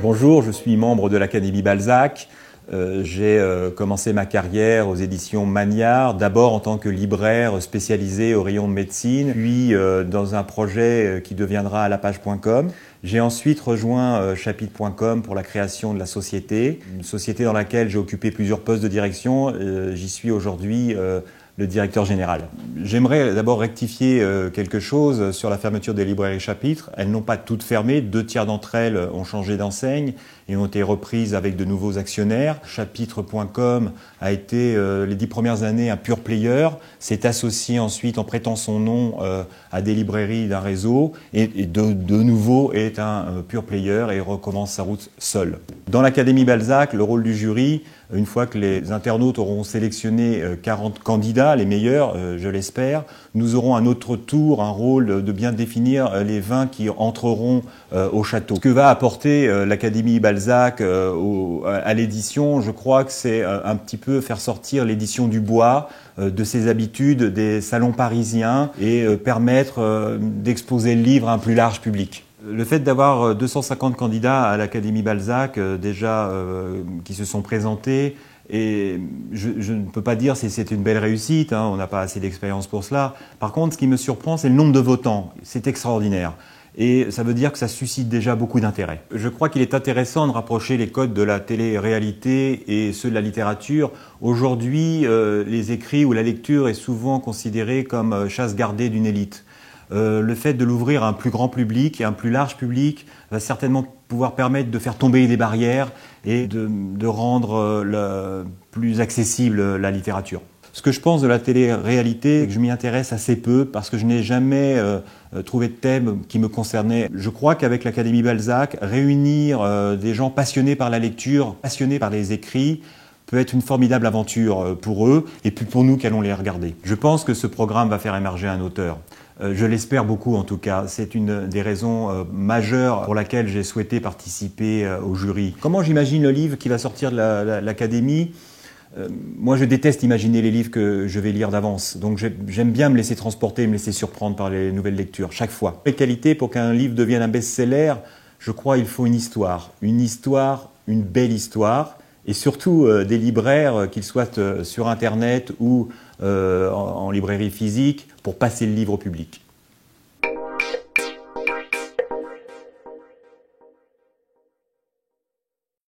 Bonjour, je suis membre de l'Académie Balzac. J'ai commencé ma carrière aux éditions Magnard, d'abord en tant que libraire spécialisé au rayon de médecine, puis dans un projet qui deviendra alapage.com. J'ai ensuite rejoint chapitre.com pour la création de la société, une société dans laquelle j'ai occupé plusieurs postes de direction. J'y suis aujourd'hui le directeur général. J'aimerais d'abord rectifier quelque chose sur la fermeture des librairies Chapitre. Elles n'ont pas toutes fermé, 2/3 d'entre elles ont changé d'enseigne et ont été reprises avec de nouveaux actionnaires. Chapitre.com a été les 10 premières années un pure player, s'est associé ensuite en prêtant son nom à des librairies d'un réseau et de nouveau est un pure player et recommence sa route seul. Dans l'Académie Balzac, le rôle du jury, une fois que les internautes auront sélectionné 40 candidats, les meilleurs, je l'espère, nous aurons à notre tour un rôle de bien définir les 20 qui entreront au château. Ce que va apporter l'Académie Balzac à l'édition, je crois que c'est un petit peu faire sortir l'édition du bois de ses habitudes des salons parisiens et permettre d'exposer le livre à un plus large public. Le fait d'avoir 250 candidats à l'Académie Balzac qui se sont présentés, et je ne peux pas dire si c'est une belle réussite, on n'a pas assez d'expérience pour cela. Par contre, ce qui me surprend, c'est le nombre de votants. C'est extraordinaire. Et ça veut dire que ça suscite déjà beaucoup d'intérêt. Je crois qu'il est intéressant de rapprocher les codes de la télé-réalité et ceux de la littérature. Aujourd'hui, les écrits ou la lecture est souvent considérée comme chasse gardée d'une élite. Le fait de l'ouvrir à un plus grand public et un plus large public va certainement pouvoir permettre de faire tomber des barrières et de rendre plus accessible la littérature. Ce que je pense de la télé-réalité, c'est que je m'y intéresse assez peu parce que je n'ai jamais trouvé de thème qui me concernait. Je crois qu'avec l'Académie Balzac, réunir des gens passionnés par la lecture, passionnés par les écrits, peut être une formidable aventure pour eux et puis pour nous qui allons les regarder. Je pense que ce programme va faire émerger un auteur. Je l'espère beaucoup en tout cas. C'est une des raisons majeures pour laquelle j'ai souhaité participer au jury. Comment j'imagine le livre qui va sortir de l'Académie ? Moi, je déteste imaginer les livres que je vais lire d'avance. Donc, j'aime bien me laisser transporter, me laisser surprendre par les nouvelles lectures, chaque fois. Les qualités pour qu'un livre devienne un best-seller, je crois qu'il faut une histoire, une belle histoire, et surtout des libraires, qu'ils soient sur Internet ou en librairie physique, pour passer le livre au public.